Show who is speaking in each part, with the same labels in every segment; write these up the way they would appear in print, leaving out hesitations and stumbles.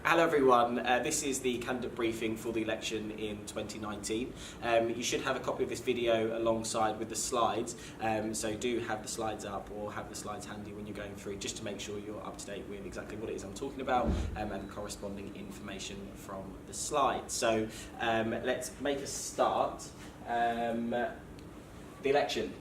Speaker 1: Hello everyone, this is the candidate briefing for the election in 2019. You should have a copy of this video alongside with the slides, so do have the slides up or have the slides handy when you're going through, just to make sure you're up to date with exactly what it is I'm talking about and the corresponding information from the slides. So let's make a start. The election.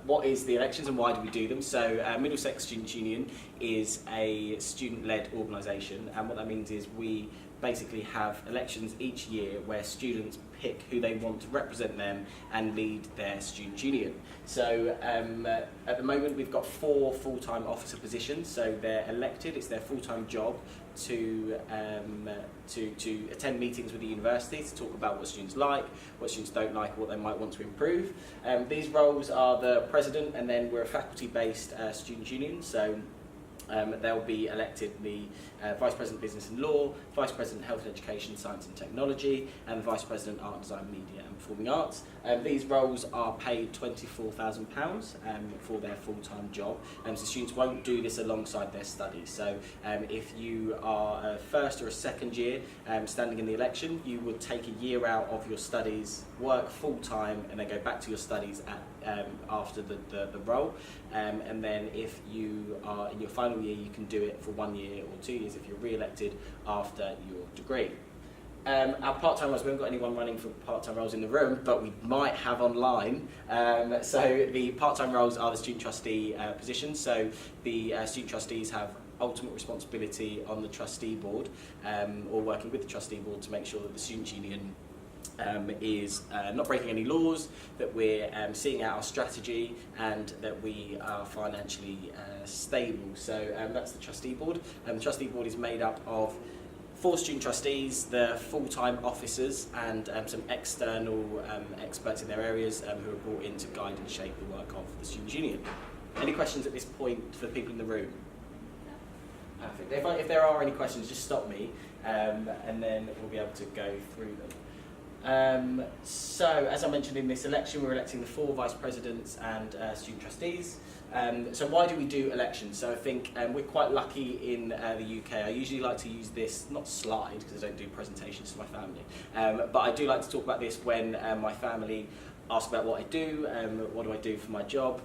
Speaker 1: What is the elections and why do we do them? So Middlesex Students' Union is a student-led organisation, and what that means is we basically have elections each year where students pick who they want to represent them and lead their student union. So at the moment we've got 4 full-time officer positions, so they're elected, it's their full-time job to attend meetings with the university to talk about what students like, what students don't like, what they might want to improve. These roles are the president, and then we're a faculty-based student union, so they'll be elected the Vice President Business and Law, Vice President Health and Education, Science and Technology, and Vice President Art, Design, Media and Performing Arts. These roles are paid £24,000 for their full-time job, so students won't do this alongside their studies. So if you are a first or a second year standing in the election, you would take a year out of your studies, work full-time, and then go back to your studies after the role. And then if you are in your final year, you can do it for 1 year or 2 years if you're re-elected after your degree. Our part-time roles, we haven't got anyone running for part-time roles in the room, but we might have online. So the part-time roles are the student trustee positions. So the student trustees have ultimate responsibility on the trustee board, or working with the trustee board to make sure that the student union is not breaking any laws, that we're seeing out our strategy, and that we are financially stable. So that's the trustee board. The trustee board is made up of 4 student trustees, the full-time officers, and some external experts in their areas who are brought in to guide and shape the work of the student union. Any questions at this point for the people in the room? Perfect. If there are any questions, just stop me, and then we'll be able to go through them. So, as I mentioned, in this election we're electing the 4 vice presidents and student trustees. So why do we do elections? So I think we're quite lucky in the UK. I usually like to use this, not slide, because I don't do presentations to my family, but I do like to talk about this when my family ask about what I do, what do I do for my job.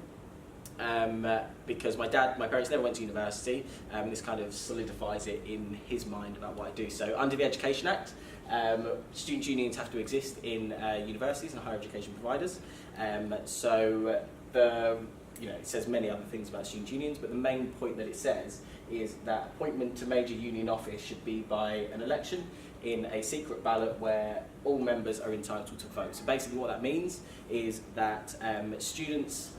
Speaker 1: Because my parents never went to university, this kind of solidifies it in his mind about what I do. So under the Education Act, student unions have to exist in universities and higher education providers. It says many other things about student unions, but the main point that it says is that appointment to major union office should be by an election in a secret ballot where all members are entitled to vote. So basically what that means is that students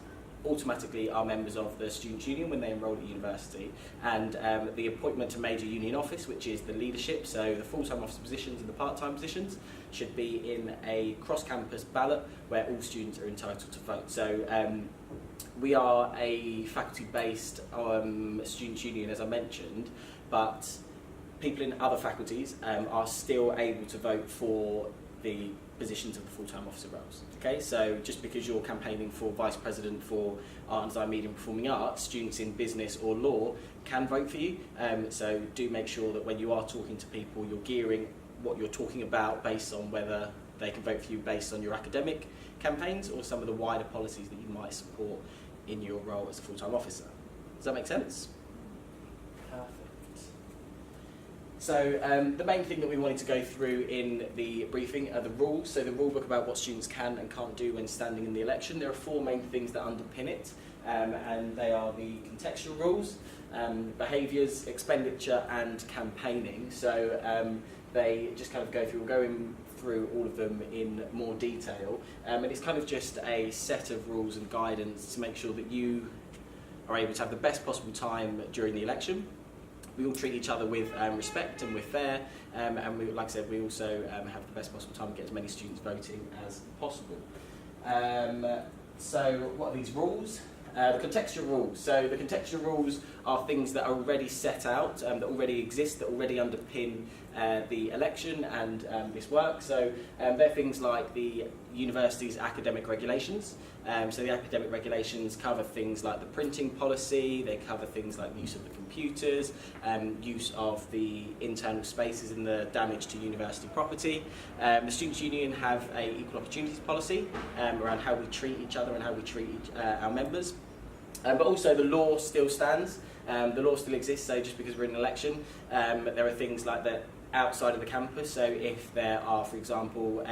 Speaker 1: automatically are members of the student union when they enroll at university, and the appointment to major union office, which is the leadership, so the full-time officer positions and the part-time positions, should be in a cross-campus ballot where all students are entitled to vote. So we are a faculty-based student union, as I mentioned, but people in other faculties are still able to vote for the positions of the full-time officer roles. Okay, so just because you're campaigning for vice president for art and design, media and performing arts, students in business or law can vote for you. So do make sure that when you are talking to people, you're gearing what you're talking about based on whether they can vote for you based on your academic campaigns or some of the wider policies that you might support in your role as a full-time officer. Does that make sense? Perfect. So the main thing that we wanted to go through in the briefing are the rules. So the rule book about what students can and can't do when standing in the election. There are 4 main things that underpin it, and they are the contextual rules, behaviours, expenditure and campaigning. So they just kind of go through, we'll go through all of them in more detail, and it's kind of just a set of rules and guidance to make sure that you are able to have the best possible time during the election. We all treat each other with respect and we're fair, and we, like I said, we also have the best possible time to get as many students voting as possible. So what are these rules? The contextual rules. So the contextual rules are things that are already set out, that already exist, that already underpin the election and this work. So they're things like the university's academic regulations. So the academic regulations cover things like the printing policy, they cover things like use of the computers, use of the internal spaces and the damage to university property. The Students' Union have an equal opportunities policy around how we treat each other and how we treat our members. But also the law still stands, the law still exists, so just because we're in an election, there are things like that outside of the campus. So if there are, for example,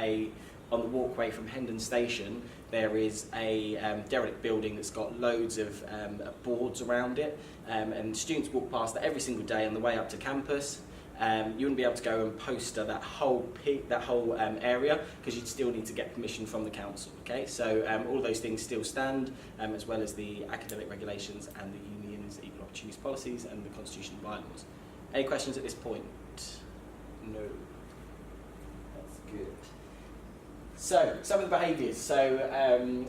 Speaker 1: on the walkway from Hendon Station, there is a derelict building that's got loads of boards around it, and students walk past that every single day on the way up to campus. You wouldn't be able to go and poster that whole area, because you'd still need to get permission from the council. Okay, so all of those things still stand, as well as the academic regulations and the union's equal opportunities policies and the constitution and bylaws. Any questions at this point? No. That's good. So, some of the behaviours. So,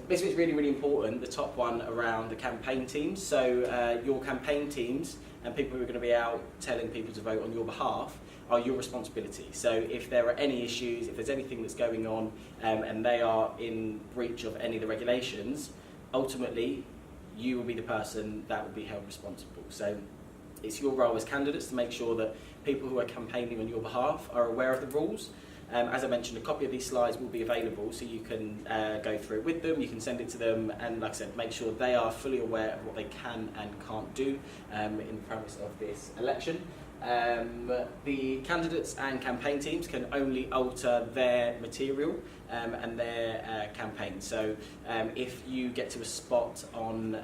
Speaker 1: this is really, really important, the top one around the campaign teams. So, your campaign teams and people who are going to be out telling people to vote on your behalf are your responsibility. So, if there are any issues, if there's anything that's going on and they are in breach of any of the regulations, ultimately, you will be the person that will be held responsible. So, it's your role as candidates to make sure that people who are campaigning on your behalf are aware of the rules. As I mentioned, a copy of these slides will be available, so you can go through it with them, you can send it to them, and like I said, make sure they are fully aware of what they can and can't do in the premise of this election. The candidates and campaign teams can only alter their material and their campaign. So if you get to a spot on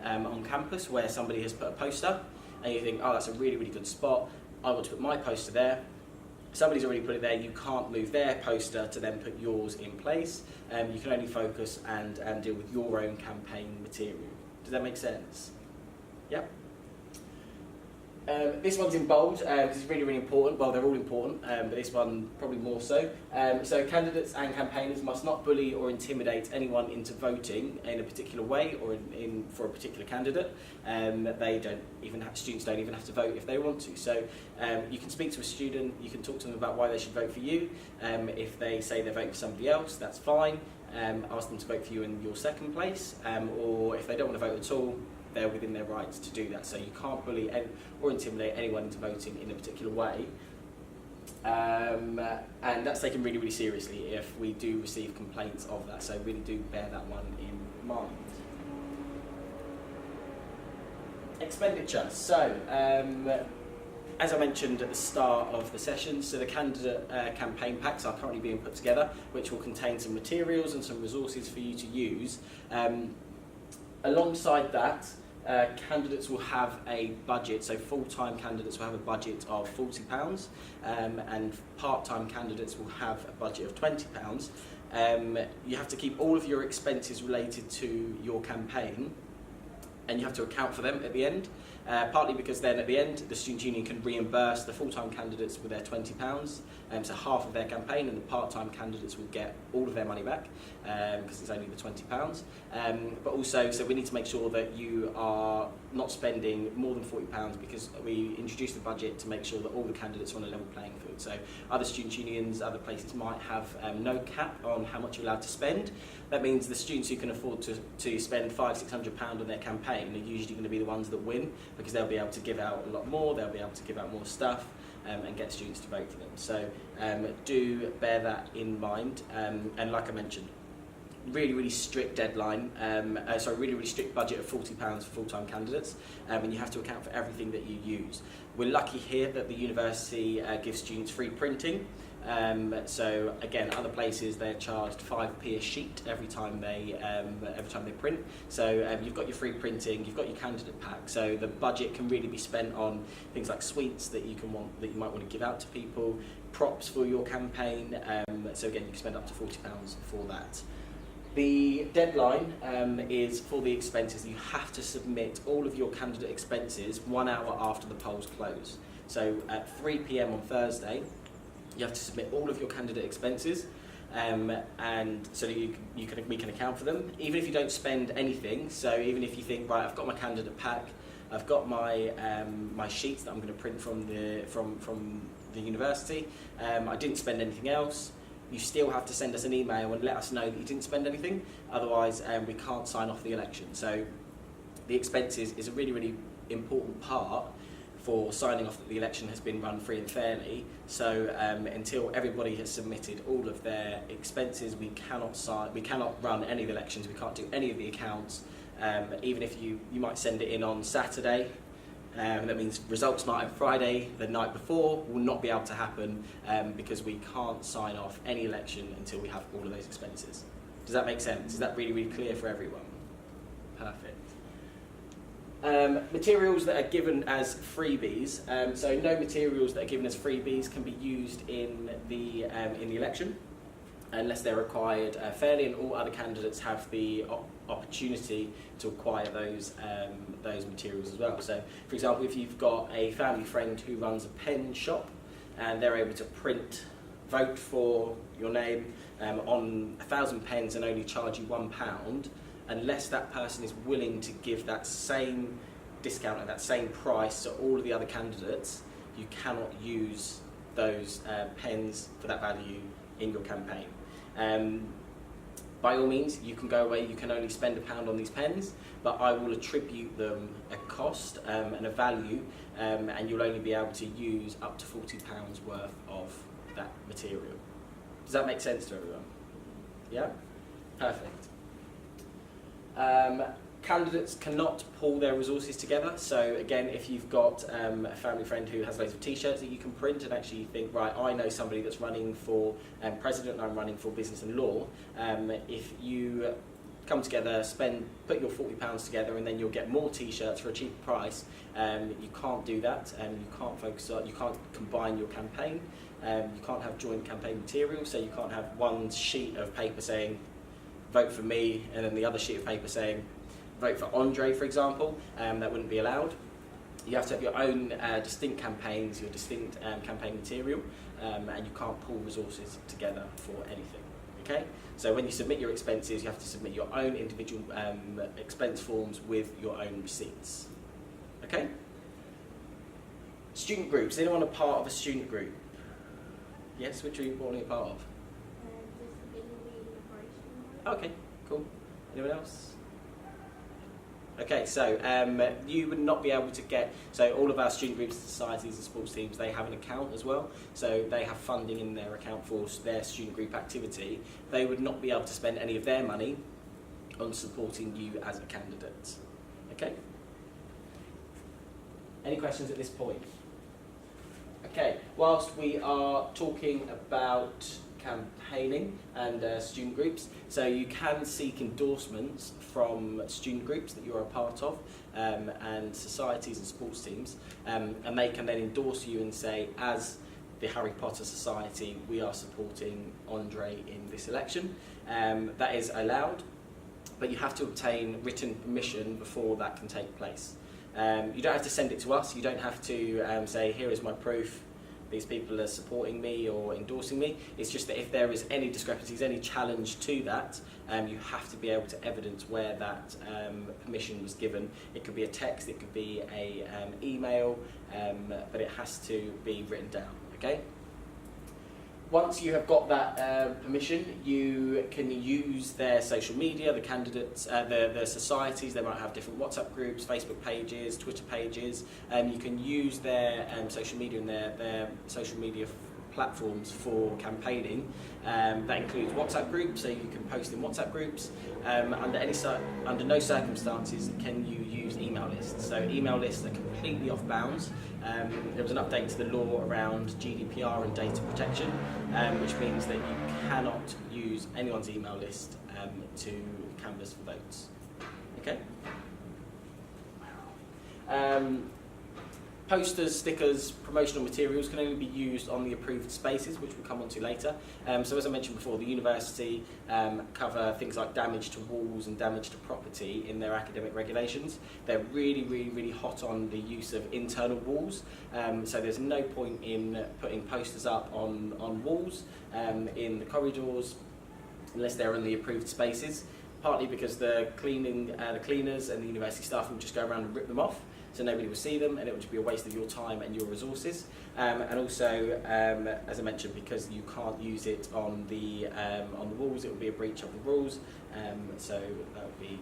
Speaker 1: campus where somebody has put a poster, and you think, oh, that's a really, really good spot, I want to put my poster there. Somebody's already put it there, you can't move their poster to then put yours in place. You can only focus and deal with your own campaign material. Does that make sense? Yep. This one's in bold because it's really, really important. Well, they're all important, but this one probably more so. So candidates and campaigners must not bully or intimidate anyone into voting in a particular way or for a particular candidate. Students don't even have to vote if they want to. So you can speak to a student, you can talk to them about why they should vote for you. If they say they're voting for somebody else, that's fine. Ask them to vote for you in your second place, or if they don't want to vote at all, they're within their rights to do that. So you can't bully or intimidate anyone into voting in a particular way. And that's taken really, really seriously if we do receive complaints of that. So really do bear that one in mind. Expenditure. So, as I mentioned at the start of the session, so the candidate campaign packs are currently being put together, which will contain some materials and some resources for you to use. Alongside that, candidates will have a budget, so full-time candidates will have a budget of £40 and part-time candidates will have a budget of £20. You have to keep all of your expenses related to your campaign, and you have to account for them at the end, partly because then at the end the Students' Union can reimburse the full-time candidates with their £20, so half of their campaign, and the part-time candidates will get all of their money back because it's only the £20. But also, so we need to make sure that you are not spending more than £40 because we introduced the budget to make sure that all the candidates are on a level playing field. So other Students' Unions, other places might have no cap on how much you're allowed to spend. That means the students who can afford to spend £500–600 on their campaign are usually going to be the ones that win, because they'll be able to give out a lot more, they'll be able to give out more stuff and get students to vote for them. So do bear that in mind. And like I mentioned, really, really strict deadline, really, really strict budget of £40 for full-time candidates, and you have to account for everything that you use. We're lucky here that the university gives students free printing. So again, other places they're charged 5p a sheet every time they print. So you've got your free printing, you've got your candidate pack. So the budget can really be spent on things like sweets that you might want to give out to people, props for your campaign. So again, you can spend up to £40 for that. The deadline is for the expenses. You have to submit all of your candidate expenses 1 hour after the polls close. So at 3 p.m. on Thursday, you have to submit all of your candidate expenses, and so that we can account for them, even if you don't spend anything. So even if you think, right, I've got my candidate pack, I've got my my sheets that I'm going to print from the university, I didn't spend anything else, you still have to send us an email and let us know that you didn't spend anything. Otherwise, we can't sign off the election. So the expenses is a really, really important part for signing off that the election has been run free and fairly. So until everybody has submitted all of their expenses, we cannot run any of the elections, we can't do any of the accounts. Even if you might send it in on Saturday, that means results night on Friday, the night before, will not be able to happen because we can't sign off any election until we have all of those expenses. Does that make sense? Is that really, really clear for everyone? Perfect. Materials that are given as freebies. So no materials that are given as freebies can be used in the election unless they're acquired fairly, and all other candidates have the opportunity to acquire those materials as well. So, for example, if you've got a family friend who runs a pen shop and they're able to print "vote for your name" on 1,000 pens and only charge you £1, unless that person is willing to give that same discount and that same price to all of the other candidates, you cannot use those pens for that value in your campaign. By all means, you can go away, you can only spend £1 on these pens, but I will attribute them a cost and a value, and you'll only be able to use up to £40 worth of that material. Does that make sense to everyone? Yeah? Perfect. Candidates cannot pool their resources together. So again, if you've got a family friend who has loads of t-shirts that you can print and actually think, right, I know somebody that's running for president and I'm running for business and law, if you come together, put your £40 together, and then you'll get more t-shirts for a cheaper price, you can't do that, and you can't combine your campaign, you can't have joint campaign material, so you can't have one sheet of paper saying vote for me and then the other sheet of paper saying vote for Andre, for example. That wouldn't be allowed. You have to have your own distinct campaigns, your distinct campaign material, and you can't pool resources together for anything. Okay? So when you submit your expenses, you have to submit your own individual expense forms with your own receipts. Okay? Student groups. Is anyone a part of a student group? Yes, which are you a part of? Okay, cool. Anyone else? Okay, so you would not be able to get, so all of our student groups, societies and sports teams, they have an account as well, so they have funding in their account for their student group activity. They would not be able to spend any of their money on supporting you as a candidate. Okay? Any questions at this point? Okay, whilst we are talking about campaigning and student groups, so you can seek endorsements from student groups that you're a part of and societies and sports teams, and they can then endorse you and say, as the Harry Potter Society, we are supporting Andre in this election. That is allowed, but you have to obtain written permission before that can take place. You don't have to send it to us, you don't have to say, here is my proof, these people are supporting me or endorsing me. It's just that if there is any discrepancies, any challenge to that, you have to be able to evidence where that permission was given. It could be a text, it could be an email, but it has to be written down, okay? Once you have got that permission, you can use their social media, the candidates, the societies. They might have different WhatsApp groups, Facebook pages, Twitter pages. You can use their social media and their social media platforms for campaigning. That includes WhatsApp groups, so you can post in WhatsApp groups. Under no circumstances can you use email lists. So email lists are completely off bounds. There was an update to the law around GDPR and data protection, which means that you cannot use anyone's email list to canvass for votes. Okay? Posters, stickers, promotional materials can only be used on the approved spaces, which we'll come on to later. So as I mentioned before, the university cover things like damage to walls and damage to property in their academic regulations. They're really, really, really hot on the use of internal walls. So there's no point in putting posters up on walls in the corridors unless they're in the approved spaces, partly because the cleaners and the university staff will just go around and rip them off. so nobody will see them, and it would just be a waste of your time and your resources. And also, as I mentioned, because you can't use it on the walls, it would be a breach of the rules, so that would be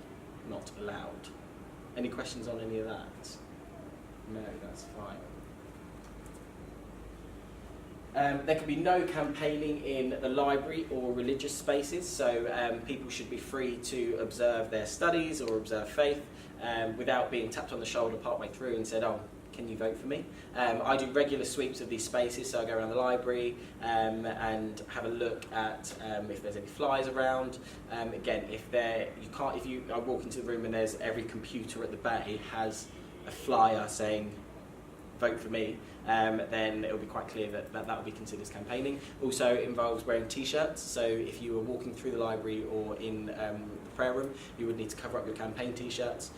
Speaker 1: not allowed. Any questions on any of that? No, that's fine. There can be no campaigning in the library or religious spaces, so people should be free to observe their studies or observe faith without being tapped on the shoulder partway through and said, oh, can you vote for me? I do regular sweeps of these spaces, so I go around the library and have a look at if there's any flyers around. Again, if you I walk into the room and there's every computer at the bay has a flyer saying vote for me, then it will be quite clear that will be considered as campaigning. Also, it involves wearing t-shirts, so if you were walking through the library or in the prayer room, you would need to cover up your campaign t-shirts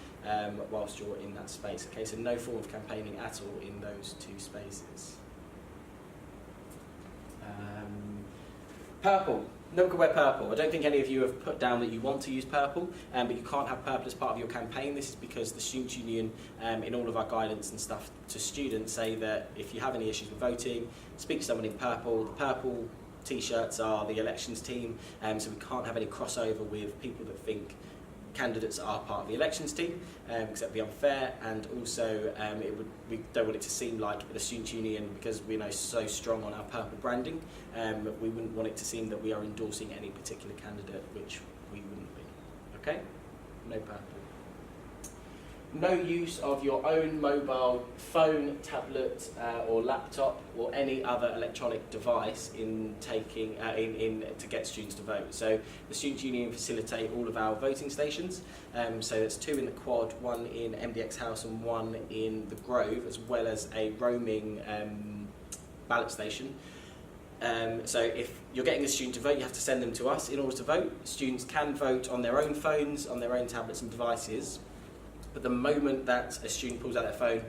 Speaker 1: whilst you're in that space. Okay, so no form of campaigning at all in those two spaces. Purple. No one can wear purple. I don't think any of you have put down that you want to use purple, but you can't have purple as part of your campaign. This is because the Students' Union, in all of our guidance and stuff to students, say that if you have any issues with voting, speak to someone in purple. The purple t-shirts are the elections team, so we can't have any crossover with people that think candidates are part of the elections team, because that would be unfair, and also we don't want it to seem like the Students' Union, because we know so strong on our purple branding, we wouldn't want it to seem that we are endorsing any particular candidate, which we wouldn't be. Okay? No purple. No use of your own mobile phone, tablet or laptop or any other electronic device in to get students to vote. So the Students' Union facilitate all of our voting stations. So there's 2 in the Quad, 1 in MDX House and 1 in the Grove, as well as a roaming ballot station. So if you're getting a student to vote, you have to send them to us in order to vote. Students can vote on their own phones, on their own tablets and devices. But the moment that a student pulls out their phone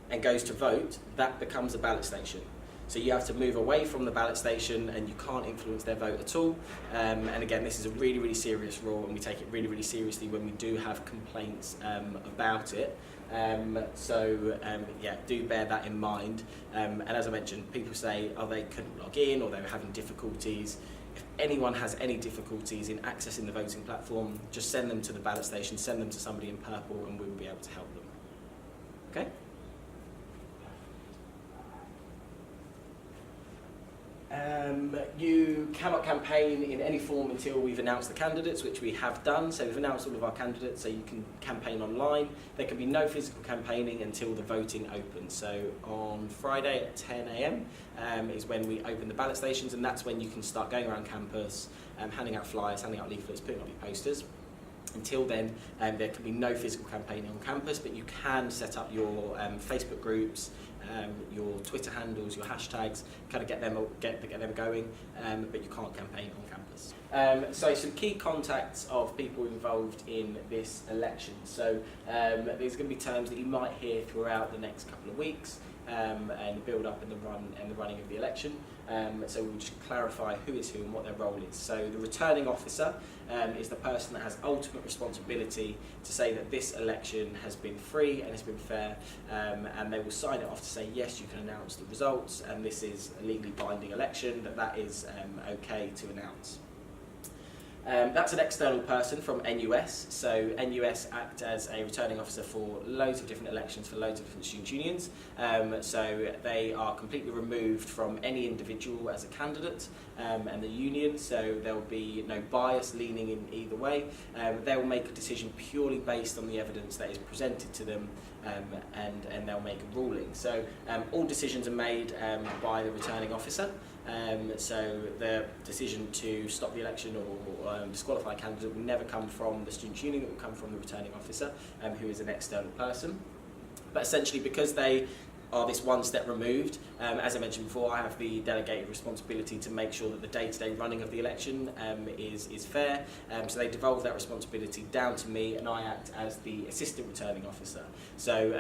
Speaker 1: and goes to vote, that becomes a ballot station. So you have to move away from the ballot station and you can't influence their vote at all. And again, this is a really, really serious rule, and we take it really, really seriously when we do have complaints about it. Yeah, do bear that in mind. And as I mentioned, people say, oh, they couldn't log in or they were having difficulties. If anyone has any difficulties in accessing the voting platform, just send them to the ballot station, send them to somebody in purple, and we will be able to help them. Okay? You cannot campaign in any form until we've announced the candidates, which we have done. So we've announced all of our candidates, so you can campaign online. There can be no physical campaigning until the voting opens. So on Friday at 10 AM is when we open the ballot stations, and that's when you can start going around campus, handing out flyers, handing out leaflets, putting up your posters. Until then, there can be no physical campaigning on campus, but you can set up your Facebook groups, your Twitter handles, your hashtags, kind of get them going, but you can't campaign on campus. So some key contacts of people involved in this election. So there's going to be terms that you might hear throughout the next couple of weeks and build up in the running of the election. So we'll just clarify who is who and what their role is. So the returning officer is the person that has ultimate responsibility to say that this election has been free and has been fair, and they will sign it off to say yes, you can announce the results, and this is a legally binding election, that is okay to announce. That's an external person from NUS, so NUS act as a returning officer for loads of different elections for loads of different student unions, so they are completely removed from any individual as a candidate and the union, so there will be no bias leaning in either way. They will make a decision purely based on the evidence that is presented to them, and they'll make a ruling. So all decisions are made by the returning officer. So the decision to stop the election or disqualify a candidate will never come from the Students' Union, it will come from the returning officer, who is an external person. But essentially, because they are this one step removed. As I mentioned before, I have the delegated responsibility to make sure that the day-to-day running of the election is fair. So they devolve that responsibility down to me, and I act as the assistant returning officer. So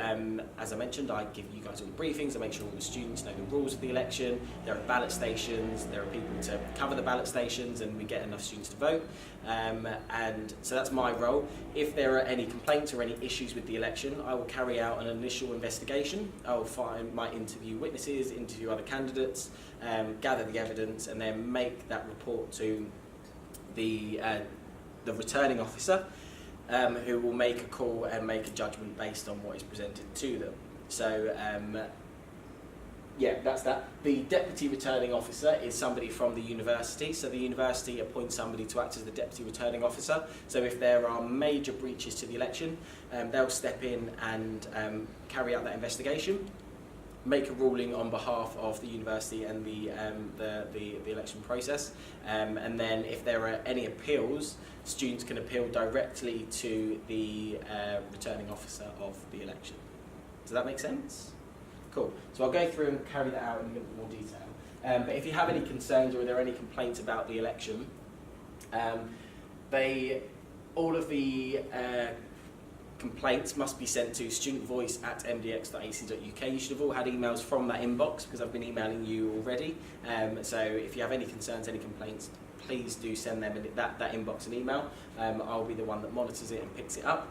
Speaker 1: as I mentioned, I give you guys all the briefings, I make sure all the students know the rules of the election, there are ballot stations, there are people to cover the ballot stations, and we get enough students to vote. And so that's my role. If there are any complaints or any issues with the election, I will carry out an initial investigation. I will might interview witnesses, interview other candidates, gather the evidence, and then make that report to the returning officer, who will make a call and make a judgment based on what is presented to them. So yeah, that's that. The deputy returning officer is somebody from the university. So the university appoints somebody to act as the deputy returning officer. So if there are major breaches to the election, they'll step in and carry out that investigation, make a ruling on behalf of the university and the election process. And then if there are any appeals, students can appeal directly to the returning officer of the election. Does that make sense? Cool. So I'll go through and carry that out in a little bit more detail. But if you have any concerns or there are any complaints about the election, all of the complaints must be sent to studentvoice@mdx.ac.uk. You should have all had emails from that inbox because I've been emailing you already. So if you have any concerns, any complaints, please do send them in that inbox an email. I'll be the one that monitors it and picks it up.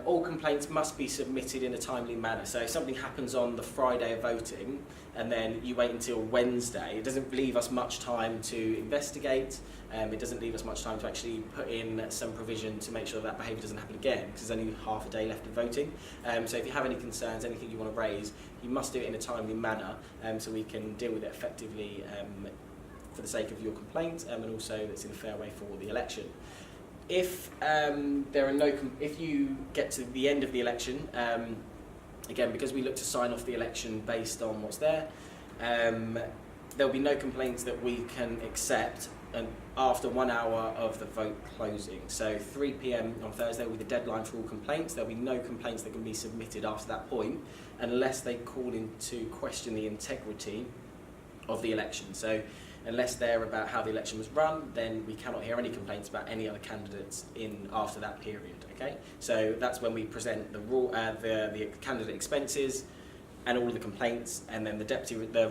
Speaker 1: All complaints must be submitted in a timely manner. So if something happens on the Friday of voting and then you wait until Wednesday, it doesn't leave us much time to investigate. It doesn't leave us much time to actually put in some provision to make sure that behaviour doesn't happen again, because there's only half a day left of voting. So if you have any concerns, anything you want to raise, you must do it in a timely manner so we can deal with it effectively for the sake of your complaint, and also that's in a fair way for the election. If if you get to the end of the election, again, because we look to sign off the election based on what's there, there'll be no complaints that we can accept after 1 hour of the vote closing. So 3 p.m. on Thursday will be the deadline for all complaints. There'll be no complaints that can be submitted after that point unless they call into question the integrity of the election. So unless they're about how the election was run, then we cannot hear any complaints about any other candidates after that period. Okay, so that's when we present the candidate expenses and all of the complaints, and then the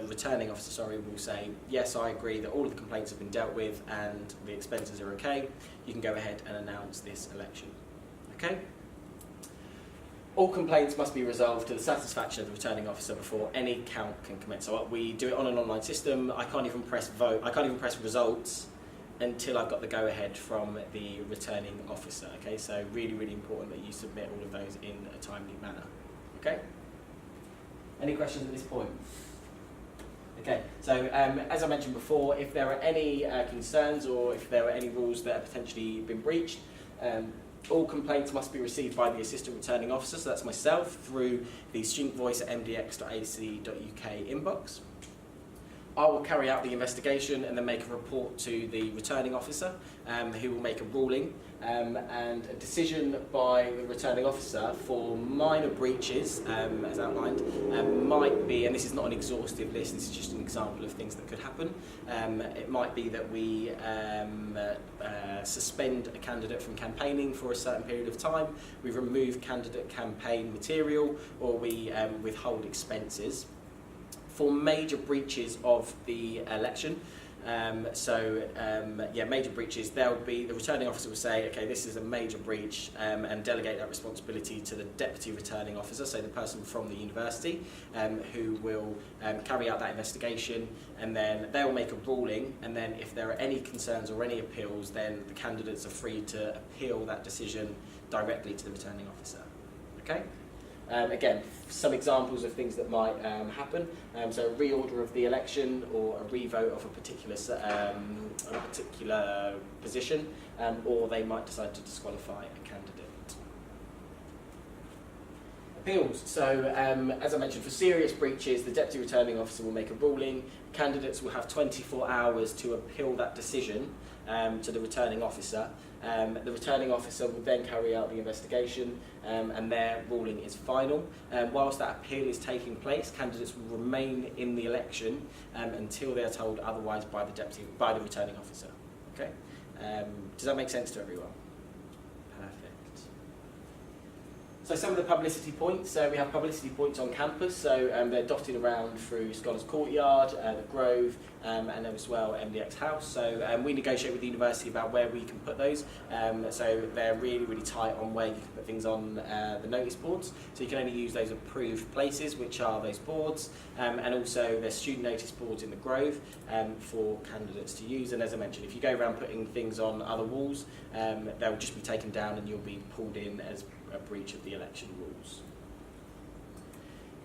Speaker 1: returning officer, will say, yes, I agree that all of the complaints have been dealt with and the expenses are okay. You can go ahead and announce this election. Okay. All complaints must be resolved to the satisfaction of the returning officer before any count can commence. So we do it on an online system. I can't even press vote. I can't even press results until I've got the go-ahead from the returning officer. Okay, so really, really important that you submit all of those in a timely manner. Okay. Any questions at this point? Okay, so as I mentioned before, if there are any concerns or if there are any rules that have potentially been breached, all complaints must be received by the assistant returning officer, so that's myself, through the studentvoice@mdx.ac.uk inbox. I will carry out the investigation and then make a report to the returning officer, who will make a ruling, and a decision by the returning officer for minor breaches, as outlined, might be, and this is not an exhaustive list, this is just an example of things that could happen. It might be that we suspend a candidate from campaigning for a certain period of time, we remove candidate campaign material, or we withhold expenses. For major breaches of the election, major breaches, the returning officer will say, okay, this is a major breach, and delegate that responsibility to the deputy returning officer, so the person from the university, who will carry out that investigation, and then they will make a ruling, and then if there are any concerns or any appeals, then the candidates are free to appeal that decision directly to the returning officer. Okay? Again, some examples of things that might happen. So a reorder of the election or a revote of a particular position, or they might decide to disqualify a candidate. Appeals. So, as I mentioned, for serious breaches, the Deputy Returning Officer will make a ruling. Candidates will have 24 hours to appeal that decision to the Returning Officer. The Returning Officer will then carry out the investigation and their ruling is final. Whilst that appeal is taking place, candidates will remain in the election until they are told otherwise by the Returning Officer. Okay? Does that make sense to everyone? So some of the publicity points, we have publicity points on campus, so they're dotted around through Scholars Courtyard, the Grove, and as well MDX House. So we negotiate with the university about where we can put those, so they're really, really tight on where you can put things on the notice boards. So you can only use those approved places, which are those boards, and also there's student notice boards in the Grove for candidates to use. And as I mentioned, if you go around putting things on other walls, they'll just be taken down and you'll be pulled in as a breach of the election rules.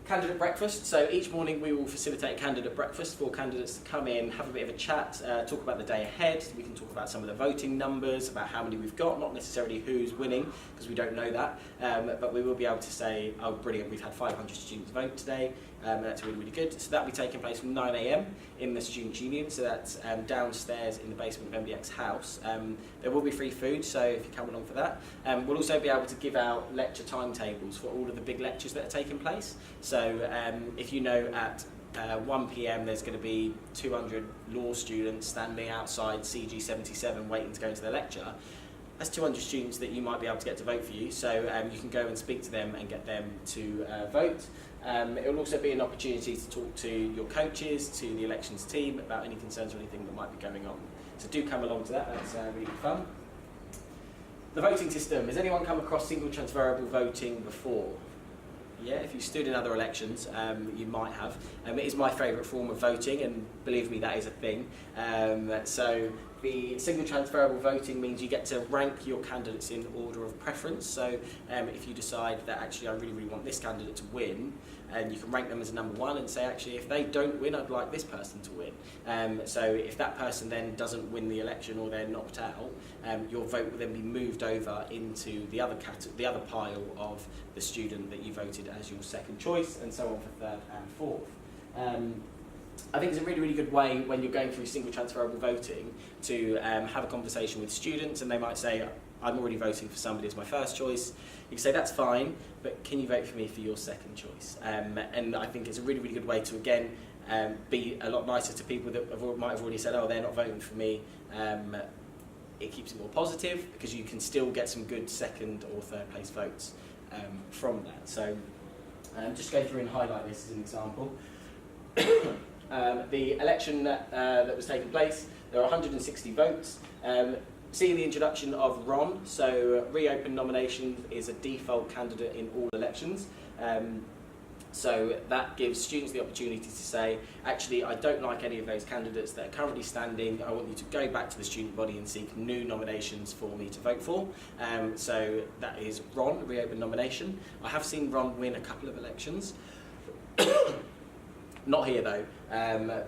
Speaker 1: Candidate breakfast. So each morning we will facilitate a candidate breakfast for candidates to come in, have a bit of a chat, talk about the day ahead. We can talk about some of the voting numbers, about how many we've got, not necessarily who's winning, because we don't know that, but we will be able to say, oh brilliant, we've had 500 students vote today, that's really, really good. So that will be taking place from 9 AM in the Students' Union, so that's downstairs in the basement of MDX House. There will be free food, so if you come along for that. We'll also be able to give out lecture timetables for all of the big lectures that are taking place. So if you know at 1 PM there's going to be 200 law students standing outside CG 77 waiting to go into their lecture, that's 200 students that you might be able to get to vote for you, so you can go and speak to them and get them to vote. It will also be an opportunity to talk to your coaches, to the elections team about any concerns or anything that might be going on. So do come along to that, that's really good fun. The voting system. Has anyone come across single transferable voting before? Yeah, if you stood in other elections, you might have. It is my favourite form of voting, and believe me, that is a thing. So the single transferable voting means you get to rank your candidates in order of preference. So if you decide that actually I really, really want this candidate to win, and you can rank them as a number one and say actually if they don't win, I'd like this person to win. So if that person then doesn't win the election or they're knocked out, your vote will then be moved over into the other pile of the student that you voted as your second choice, and so on for third and fourth. I think it's a really, really good way when you're going through single transferable voting to have a conversation with students, and they might say, I'm already voting for somebody as my first choice. You can say, that's fine, but can you vote for me for your second choice? And I think it's a really, really good way to, again, be a lot nicer to people that might have already said, oh, they're not voting for me. It keeps it more positive because you can still get some good second or third place votes from that. So just go through and highlight this as an example. The election that was taking place, there are 160 votes. Seeing the introduction of Ron, so reopened nominations is a default candidate in all elections. So that gives students the opportunity to say, actually, I don't like any of those candidates that are currently standing. I want you to go back to the student body and seek new nominations for me to vote for. So that is Ron, reopened nomination. I have seen Ron win a couple of elections. Not here though,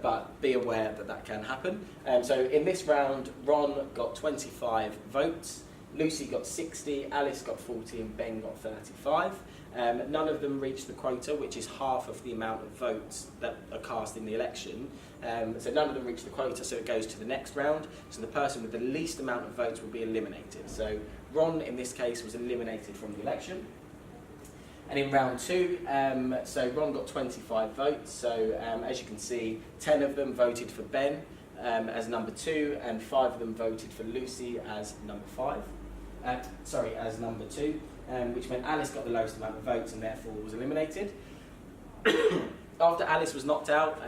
Speaker 1: but be aware that that can happen. So in this round, Ron got 25 votes, Lucy got 60, Alice got 40 and Ben got 35. None of them reached the quota, which is half of the amount of votes that are cast in the election. So none of them reached the quota, so it goes to the next round. So the person with the least amount of votes will be eliminated. So Ron, in this case, was eliminated from the election. And in round two, so Ron got 25 votes, so as you can see, 10 of them voted for Ben as number 2, and 5 of them voted for Lucy as number 2, which meant Alice got the lowest amount of votes and therefore was eliminated. After Alice was knocked out,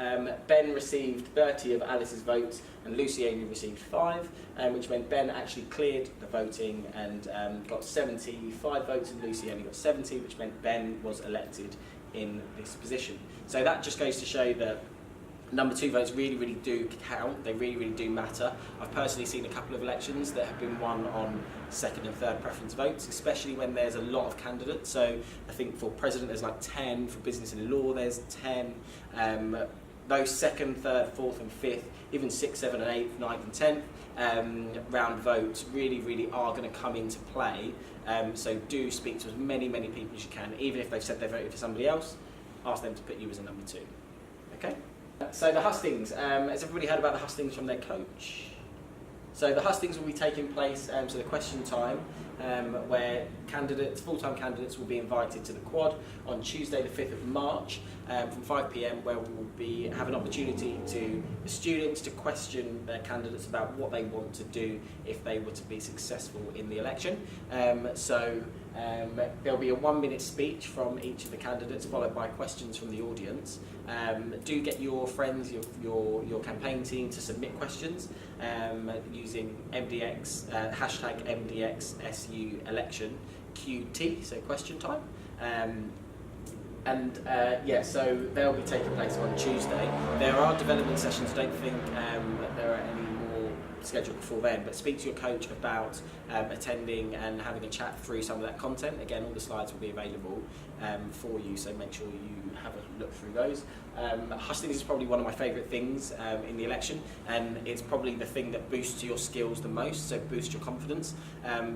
Speaker 1: Ben received 30 of Alice's votes and Lucy only received 5, which meant Ben actually cleared the voting and got 75 votes and Lucy only got 70, which meant Ben was elected in this position. So that just goes to show that number 2 votes really, really do count. They really, really do matter. I've personally seen a couple of elections that have been won on second and third preference votes, especially when there's a lot of candidates. So I think for president there's like 10, for business and law there's 10. those 2nd, 3rd, 4th and 5th, even 6th, 7th and 8th, 9th and 10th round votes really are going to come into play. So do speak to as many people as you can, even if they've said they voted for somebody else, ask them to put you as a number 2. Okay? So the hustings, has everybody heard about the hustings from their coach? So the hustings will be taking place, so the question time, where candidates, full-time candidates will be invited to the quad on Tuesday the 5th of March from 5 p.m, where we will have an opportunity to the students to question their candidates about what they want to do if they were to be successful in the election. There'll be a 1-minute speech from each of the candidates, followed by questions from the audience. Do get your friends, your campaign team to submit questions using hashtag MDXSU election QT, so question time. So they'll be taking place on Tuesday. There are development sessions. I don't think there are any more scheduled before then, but speak to your coach about attending and having a chat through some of that content. Again, all the slides will be available for you, so make sure you have a look through those. Hustings is probably one of my favourite things in the election, and it's probably the thing that boosts your skills the most, so boost your confidence,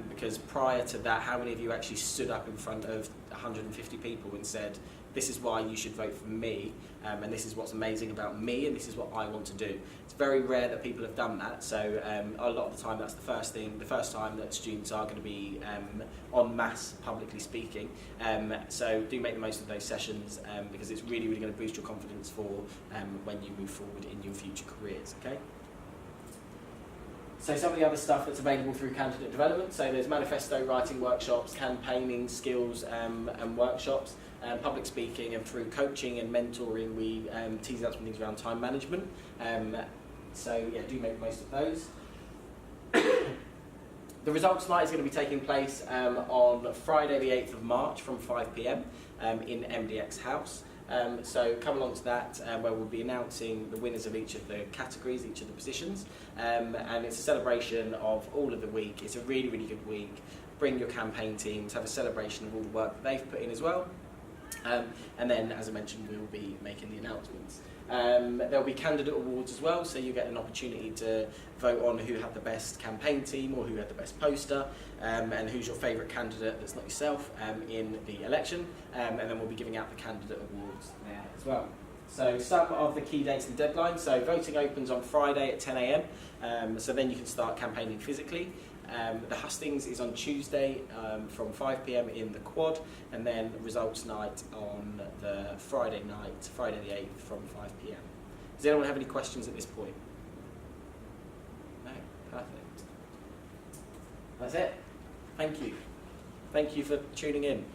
Speaker 1: because prior to that, how many of you actually stood up in front of 150 people and said, this is why you should vote for me, and this is what's amazing about me, and this is what I want to do. It's very rare that people have done that, so a lot of the time that's the first time that students are going to be en masse publicly speaking. So do make the most of those sessions, because it's really going to boost your confidence for when you move forward in your future careers. Okay. So some of the other stuff that's available through candidate development, so there's manifesto writing workshops, campaigning skills and workshops, public speaking, and through coaching and mentoring we tease out some things around time management. So yeah, do make the most of those. The results night is going to be taking place on Friday the 8th of March from 5 p.m. In MDX House. So come along to that, where we'll be announcing the winners of each of the categories, each of the positions, and it's a celebration of all of the week. It's a really good week. Bring your campaign teams, have a celebration of all the work that they've put in as well, and then, as I mentioned, we'll be making the announcements. There'll be candidate awards as well, so you get an opportunity to vote on who had the best campaign team or who had the best poster, and who's your favourite candidate that's not yourself in the election, and then we'll be giving out the candidate awards there as well. So some of the key dates and deadlines. So voting opens on Friday at 10 a.m, so then you can start campaigning physically. The hustings is on Tuesday from 5 p.m. in the quad, and then the results night on the Friday night, Friday the 8th from 5 p.m. Does anyone have any questions at this point? No? Perfect. That's it. Thank you. Thank you for tuning in.